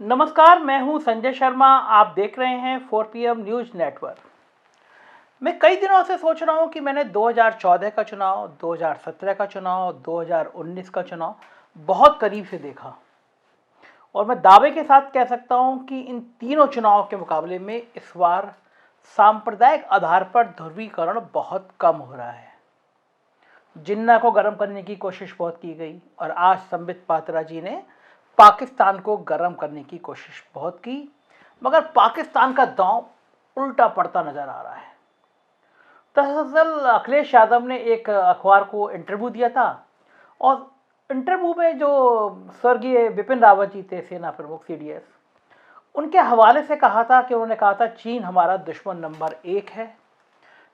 नमस्कार, मैं हूं संजय शर्मा। आप देख रहे हैं 4PM न्यूज़ नेटवर्क। मैं कई दिनों से सोच रहा हूं कि मैंने 2014 का चुनाव, 2017 का चुनाव, 2019 का चुनाव बहुत करीब से देखा और मैं दावे के साथ कह सकता हूं कि इन तीनों चुनाव के मुकाबले में इस बार सांप्रदायिक आधार पर ध्रुवीकरण बहुत कम हो रहा है। जिन्ना को गर्म करने की कोशिश बहुत की गई और आज संबित पात्रा जी ने पाकिस्तान को गर्म करने की कोशिश बहुत की, मगर पाकिस्तान का दांव उल्टा पड़ता नजर आ रहा है। दरअसल अखिलेश यादव ने एक अखबार को इंटरव्यू दिया था और इंटरव्यू में जो स्वर्गीय बिपिन रावत जी थे, सेना प्रमुख CDS, उनके हवाले से कहा था कि उन्होंने कहा था चीन हमारा दुश्मन नंबर 1 है।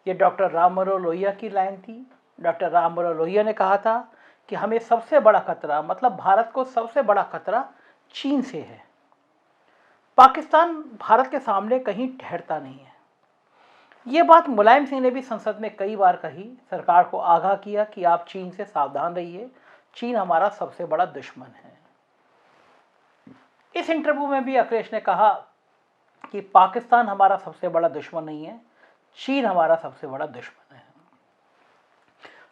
ये डॉक्टर राम मनोहर लोहिया की लाइन थी। डॉक्टर राम मनोहर लोहिया ने कहा था कि हमें सबसे बड़ा खतरा, मतलब भारत को सबसे बड़ा खतरा चीन से है। पाकिस्तान भारत के सामने कहीं ठहरता नहीं है। ये बात मुलायम सिंह ने भी संसद में कई बार कही, सरकार को आगाह किया कि आप चीन से सावधान रहिए, चीन हमारा सबसे बड़ा दुश्मन है। इस इंटरव्यू में भी अखिलेश ने कहा कि पाकिस्तान हमारा सबसे बड़ा दुश्मन नहीं है, चीन हमारा सबसे बड़ा दुश्मन है।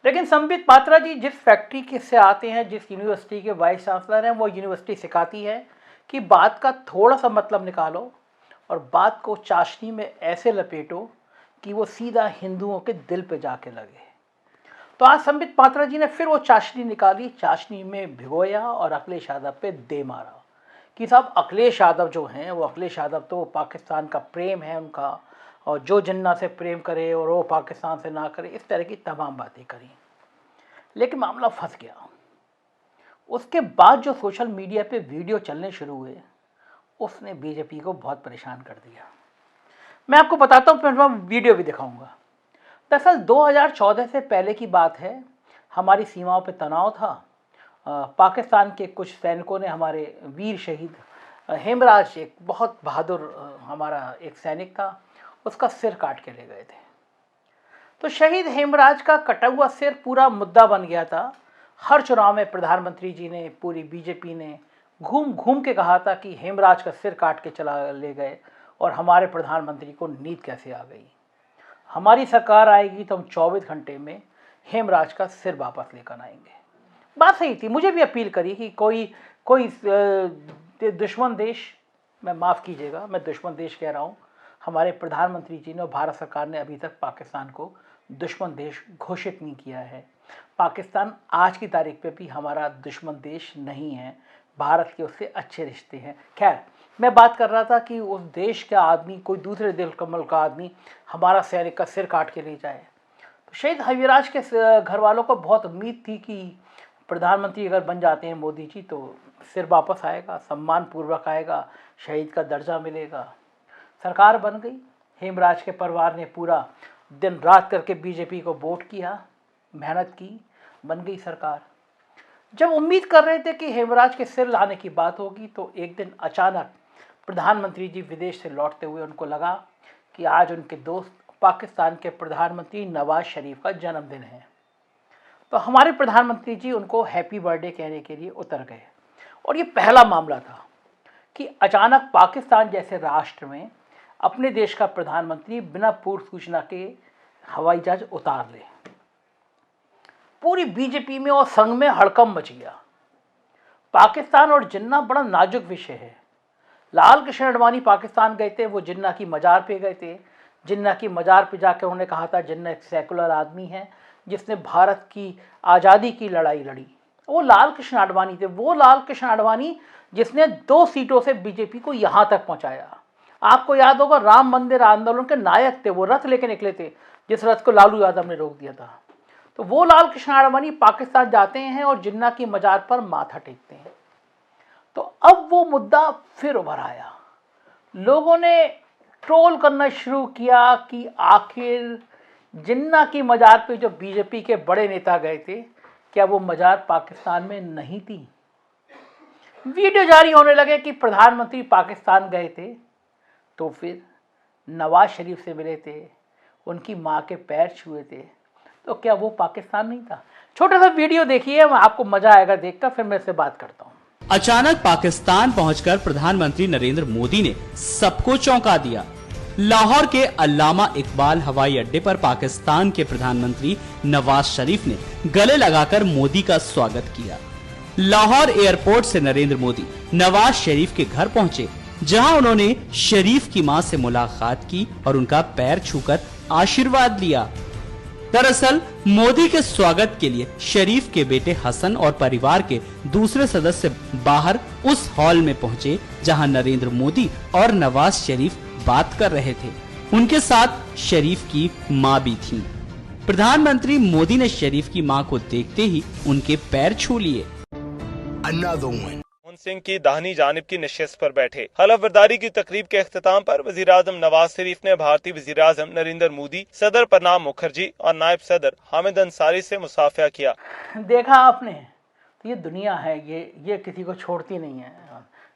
लेकिन संबित पात्रा जी जिस फैक्ट्री के से आते हैं, जिस यूनिवर्सिटी के वाइस चांसलर हैं, वो यूनिवर्सिटी सिखाती है कि बात का थोड़ा सा मतलब निकालो और बात को चाशनी में ऐसे लपेटो कि वो सीधा हिंदुओं के दिल पे जाके लगे। तो आज संबित पात्रा जी ने फिर वो चाशनी निकाली, चाशनी में भिगोया और अखिलेश यादव पे दे मारा कि साहब अखिलेश यादव जो हैं, वो अखिलेश यादव तो पाकिस्तान का प्रेम है उनका, और जो जिन्ना से प्रेम करे और वो पाकिस्तान से ना करे, इस तरह की तमाम बातें करी। लेकिन मामला फंस गया। उसके बाद जो सोशल मीडिया पे वीडियो चलने शुरू हुए, उसने बीजेपी को बहुत परेशान कर दिया। मैं आपको बताता हूँ, मैं वीडियो भी दिखाऊंगा। दरअसल 2014 से पहले की बात है। हमारी सीमाओं पे तनाव था। पाकिस्तान के कुछ सैनिकों ने हमारे वीर शहीद हेमराज, एक बहुत बहादुर हमारा एक सैनिक था, उसका सिर काट के ले गए थे। तो शहीद हेमराज का कटा हुआ सिर पूरा मुद्दा बन गया था। हर चुनाव में प्रधानमंत्री जी ने, पूरी बीजेपी ने घूम घूम के कहा था कि हेमराज का सिर काट के चला ले गए और हमारे प्रधानमंत्री को नींद कैसे आ गई। हमारी सरकार आएगी तो हम 24 घंटे में हेमराज का सिर वापस लेकर आएंगे। बात सही थी। मुझे भी अपील करी कि कोई कोई दुश्मन देश, मैं माफ़ कीजिएगा, मैं दुश्मन देश कह रहा हूँ, हमारे प्रधानमंत्री जी ने और भारत सरकार ने अभी तक पाकिस्तान को दुश्मन देश घोषित नहीं किया है। पाकिस्तान आज की तारीख पे भी हमारा दुश्मन देश नहीं है, भारत के उससे अच्छे रिश्ते हैं। खैर, मैं बात कर रहा था कि उस देश का आदमी, कोई दूसरे देश का मुल्क का आदमी हमारा सैनिक का सिर काट के ले जाए। तो शहीद हेमराज के घर वालों को बहुत उम्मीद थी कि प्रधानमंत्री अगर बन जाते हैं मोदी जी तो सिर वापस आएगा, सम्मान पूर्वक आएगा, शहीद का दर्जा मिलेगा। सरकार बन गई। हेमराज के परिवार ने पूरा दिन रात करके बीजेपी को वोट किया, मेहनत की, बन गई सरकार। जब उम्मीद कर रहे थे कि हेमराज के सिर लाने की बात होगी, तो एक दिन अचानक प्रधानमंत्री जी विदेश से लौटते हुए उनको लगा कि आज उनके दोस्त पाकिस्तान के प्रधानमंत्री नवाज शरीफ का जन्मदिन है। तो हमारे प्रधानमंत्री जी उनको हैप्पी बर्थडे कहने के लिए उतर गए। और ये पहला मामला था कि अचानक पाकिस्तान जैसे राष्ट्र में अपने देश का प्रधानमंत्री बिना पूर्व सूचना के हवाई जहाज उतार ले। पूरी बीजेपी में और संघ में हड़कंप मच गया। पाकिस्तान और जिन्ना बड़ा नाजुक विषय है। लाल कृष्ण आडवाणी पाकिस्तान गए थे, वो जिन्ना की मजार पे गए थे। जिन्ना की मजार पे जाकर उन्होंने कहा था जिन्ना एक सेकुलर आदमी है जिसने भारत की आज़ादी की लड़ाई लड़ी। वो लाल कृष्ण आडवाणी थे, वो लाल कृष्ण आडवाणी जिसने 2 सीटों से बीजेपी को यहाँ तक पहुँचाया। आपको याद होगा, राम मंदिर आंदोलन के नायक थे, वो रथ लेके निकले थे जिस रथ को लालू यादव ने रोक दिया था। तो वो लाल कृष्ण आडवाणी पाकिस्तान जाते हैं और जिन्ना की मजार पर माथा टेकते हैं। तो अब वो मुद्दा फिर उभर आया। लोगों ने ट्रोल करना शुरू किया कि आखिर जिन्ना की मजार पे जो बीजेपी के बड़े नेता गए थे, क्या वो मजार पाकिस्तान में नहीं थी। वीडियो जारी होने लगे कि प्रधानमंत्री पाकिस्तान गए थे तो फिर नवाज शरीफ से मिले थे, उनकी माँ के पैर छुए थे, तो क्या वो पाकिस्तान नहीं था। छोटा सा वीडियो देखिए, आपको मज़ा आएगा देखकर, फिर मैं इससे बात करता हूँ। अचानक पाकिस्तान पहुंचकर प्रधानमंत्री नरेंद्र मोदी ने सबको चौंका दिया। लाहौर के अल्लामा इकबाल हवाई अड्डे पर पाकिस्तान के प्रधानमंत्री नवाज शरीफ ने गले लगाकर मोदी का स्वागत किया। लाहौर एयरपोर्ट से नरेंद्र मोदी नवाज शरीफ के घर पहुंचे, जहां उन्होंने शरीफ की मां से मुलाकात की और उनका पैर छूकर आशीर्वाद लिया। दरअसल मोदी के स्वागत के लिए शरीफ के बेटे हसन और परिवार के दूसरे सदस्य बाहर उस हॉल में पहुंचे जहां नरेंद्र मोदी और नवाज शरीफ बात कर रहे थे। उनके साथ शरीफ की मां भी थी। प्रधानमंत्री मोदी ने शरीफ की मां को देखते ही उनके पैर छू लिए। सिंह की दाहिनी जानिब की नशिस्त पर बैठे। हलफ बर्दारी की तकरीब के अख्ताम पर वजीर आजम नवाज शरीफ ने भारतीय वजीर आजम नरेंद्र मोदी, सदर प्रणब मुखर्जी और नायब सदर हामिद अंसारी से मुसाफिया किया। देखा आपने, तो ये दुनिया है, ये किसी को छोड़ती नहीं है,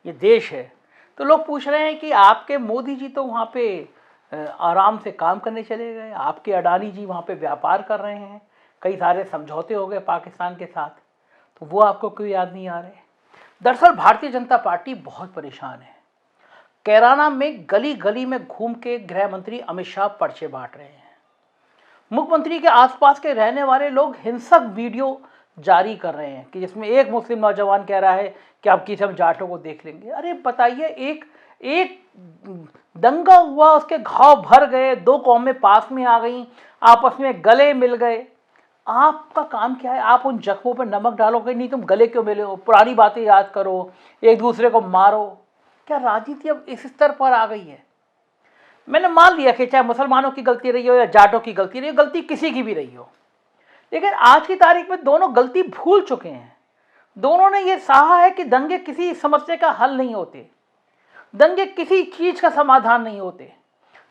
ये देश है। तो लोग पूछ रहे हैं कि आपके मोदी जी तो वहाँ पे आराम से काम करने चले गए, आपके अडानी जी वहाँ पे व्यापार कर रहे हैं, कई सारे समझौते हो गए पाकिस्तान के साथ, तो वो आपको क्यों याद नहीं आ रहे। दरअसल भारतीय जनता पार्टी बहुत परेशान है। कैराना में गली गली में घूम के गृह मंत्री अमित शाह पर्चे बांट रहे हैं। मुख्यमंत्री के आसपास के रहने वाले लोग हिंसक वीडियो जारी कर रहे हैं कि जिसमें एक मुस्लिम नौजवान कह रहा है कि अब किसी हम जाटों को देख लेंगे। अरे बताइए, एक दंगा हुआ, उसके घाव भर गए, दो कौमें पास में आ गई, आपस में गले मिल गए। आपका काम क्या है? आप उन जख्मों पर नमक डालोगे नहीं, तुम गले क्यों मिले हो? पुरानी बातें याद करो, एक दूसरे को मारो। क्या राजनीति अब इस स्तर पर आ गई है? मैंने मान लिया कि चाहे मुसलमानों की गलती रही हो या जाटों की गलती रही हो, गलती किसी की भी रही हो, लेकिन आज की तारीख में दोनों गलती भूल चुके हैं। दोनों ने यह सहा है कि दंगे किसी समस्या का हल नहीं होते, दंगे किसी चीज का समाधान नहीं होते।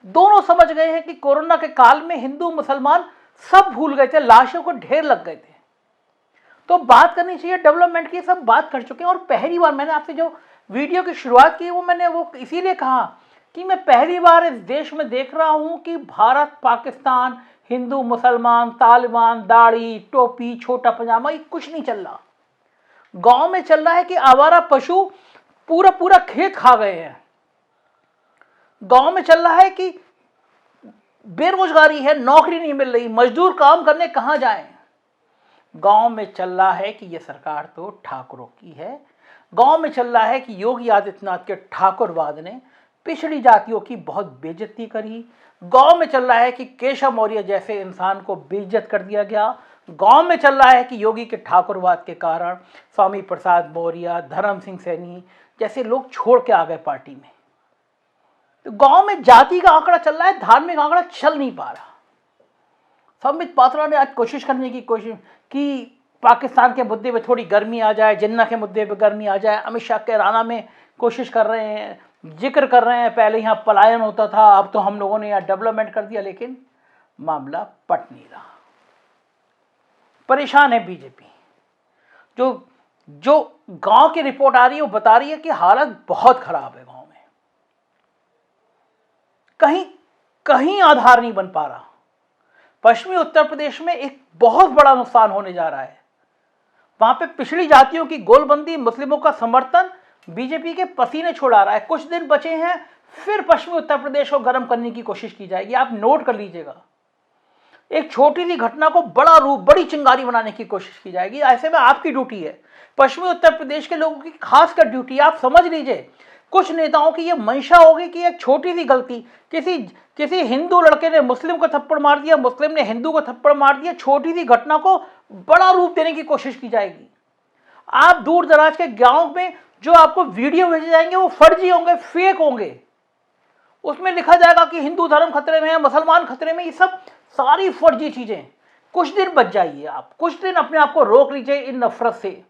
दोनों समझ गए हैं कि कोरोना के काल में हिंदू मुसलमान सब भूल गए थे, लाशों को ढेर लग गए थे। तो बात करनी चाहिए डेवलपमेंट की, सब बात कर चुके हैं। और पहली बार मैंने आपसे जो वीडियो की शुरुआत की वो इसीलिए कहा कि मैं पहली बार इस देश में देख रहा हूं कि भारत पाकिस्तान, हिंदू मुसलमान, तालिबान, दाढ़ी टोपी छोटा पजामा, ये कुछ नहीं चल रहा। गांव में चल रहा है कि आवारा पशु पूरा पूरा खेत खा गए हैं। गांव में चल रहा है कि बेरोजगारी है, नौकरी नहीं मिल रही, मजदूर काम करने कहां जाएं। गांव में चल रहा है कि यह सरकार तो ठाकुरों की है। गांव में चल रहा है कि योगी आदित्यनाथ के ठाकुरवाद ने पिछड़ी जातियों की बहुत बेइज्जती करी। गांव में चल रहा है कि केशव मौर्य जैसे इंसान को बेइज्जत कर दिया गया। गांव में चल रहा है कि योगी के ठाकुरवाद के कारण स्वामी प्रसाद मौर्य, धर्म सिंह सैनी जैसे लोग छोड़ के आ गए पार्टी में। तो गांव में जाति का आंकड़ा चल रहा है, धार्मिक आंकड़ा चल नहीं पा रहा। संबित पात्रा ने आज कोशिश करने की कोशिश कि पाकिस्तान के मुद्दे पे थोड़ी गर्मी आ जाए, जिन्ना के मुद्दे पे गर्मी आ जाए। अमित शाह कैराना में कोशिश कर रहे हैं, जिक्र कर रहे हैं, पहले यहाँ पलायन होता था, अब तो हम लोगों ने यहाँ डेवलपमेंट कर दिया, लेकिन मामला पट नहीं रहा। परेशान है बीजेपी। जो गांव की रिपोर्ट आ रही है वो बता रही है कि हालत बहुत खराब है गांव में, कहीं आधार नहीं बन पा रहा। पश्चिमी उत्तर प्रदेश में एक बहुत बड़ा नुकसान होने जा रहा है। वहां पे पिछड़ी जातियों की गोलबंदी, मुस्लिमों का समर्थन बीजेपी के पसीने छुड़ा रहा है। कुछ दिन बचे हैं, फिर पश्चिमी उत्तर प्रदेश को गर्म करने की कोशिश की जाएगी। आप नोट कर लीजिएगा, एक छोटी सी घटना को बड़ा रूप, बड़ी चिंगारी बनाने की कोशिश की जाएगी। ऐसे में आपकी ड्यूटी है, पश्चिमी उत्तर प्रदेश के लोगों की खासकर ड्यूटी, आप समझ लीजिए। कुछ नेताओं की यह मंशा होगी कि एक छोटी सी गलती, किसी हिंदू लड़के ने मुस्लिम को थप्पड़ मार दिया, मुस्लिम ने हिंदू को थप्पड़ मार दिया, छोटी सी घटना को बड़ा रूप देने की कोशिश की जाएगी। आप दूर दराज के गांव में जो आपको वीडियो भेजे जाएंगे वो फर्जी होंगे, फेक होंगे। उसमें लिखा जाएगा कि हिंदू धर्म खतरे में है, मुसलमान खतरे में, ये सब सारी फर्जी चीजें। कुछ दिन बच जाइए, आप कुछ दिन अपने आप को रोक लीजिए इन नफरत से।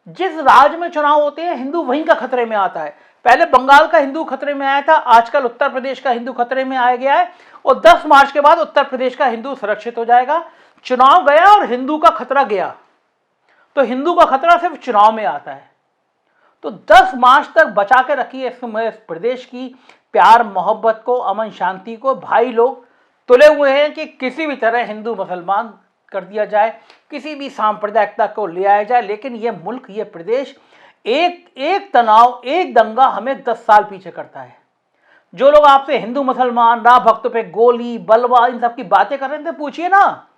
जिस राज्य में चुनाव होते हैं हिंदू वहीं का खतरे में आता है। पहले बंगाल का हिंदू खतरे में आया था, आजकल उत्तर प्रदेश का हिंदू खतरे में आ गया है, और 10 मार्च के बाद उत्तर प्रदेश का हिंदू सुरक्षित हो जाएगा। चुनाव गया और हिंदू का खतरा गया, तो हिंदू का खतरा सिर्फ चुनाव में आता है। तो 10 मार्च तक बचा के रखिए इस प्रदेश की प्यार मोहब्बत को, अमन शांति को। भाई लोग तुले हुए हैं कि किसी भी तरह हिंदू मुसलमान कर दिया जाए, किसी भी सांप्रदायिकता को ले आया जाए, लेकिन यह मुल्क, यह प्रदेश एक तनाव, एक दंगा हमें 10 साल पीछे करता है। जो लोग आपसे हिंदू मुसलमान, राम भक्तों पे गोली, बलवा, इन सब की बातें कर रहे थे, पूछिए ना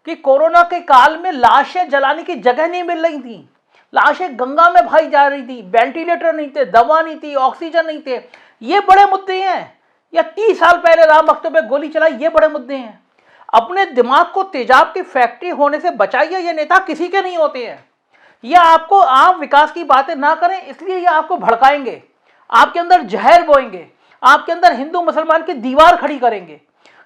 कि कोरोना के काल में लाशें जलाने की जगह नहीं मिल रही थी, लाशें गंगा में भाई जा रही थी, वेंटिलेटर नहीं थे, दवा नहीं थी, ऑक्सीजन नहीं थे। ये बड़े मुद्दे हैं। या 30 साल पहले राम भक्तों पे गोली चलाई, ये बड़े मुद्दे हैं। अपने दिमाग को तेजाब की फैक्ट्री होने से बचाइए। ये नेता किसी के नहीं होते हैं। यह आपको आप विकास की बातें ना करें, इसलिए ये आपको भड़काएंगे, आपके अंदर जहर बोएंगे, आपके अंदर हिंदू मुसलमान की दीवार खड़ी करेंगे।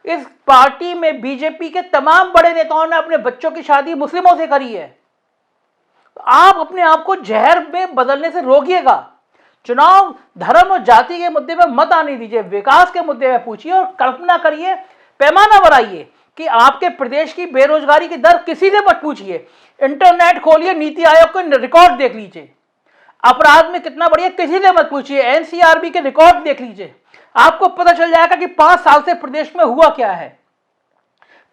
इस पार्टी में बीजेपी के तमाम बड़े नेताओं ने अपने बच्चों की शादी मुस्लिमों से करी है। आप अपने आप को जहर में बदलने से रोकिएगा। चुनाव धर्म और जाति के मुद्दे पर मत आने दीजिए, विकास के मुद्दे पर पूछिए और कल्पना करिए, पैमाना बनाइए कि आपके प्रदेश की बेरोजगारी की दर किसी से मत पूछिए। इंटरनेट खोलिए, नीति आयोग के रिकॉर्ड देख लीजिए, अपराध में कितना बढ़िया, किसी से मत पूछिए। एनसीआरबी के रिकॉर्ड देख लीजिए, आपको पता चल जाएगा कि 5 साल से प्रदेश में हुआ क्या है।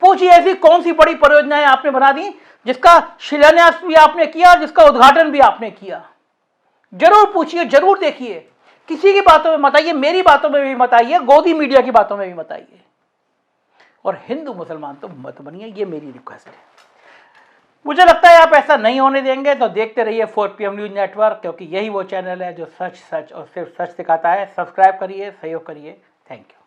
पूछिए ऐसी कौन सी बड़ी परियोजनाएं आपने बना दी जिसका शिलान्यास भी आपने किया और जिसका उद्घाटन भी आपने किया। जरूर पूछिए, जरूर देखिए। किसी की बातों में मत आइए, मेरी बातों में भी मत आइए, गोदी मीडिया की बातों में भी मत आइए। और हिंदू मुसलमान तो मत बनिए, ये मेरी रिक्वेस्ट है। मुझे लगता है आप ऐसा नहीं होने देंगे, तो देखते रहिए 4PM न्यूज नेटवर्क, क्योंकि यही वो चैनल है जो सच सच और सिर्फ सच दिखाता है। सब्सक्राइब करिए, सहयोग करिए। Thank you.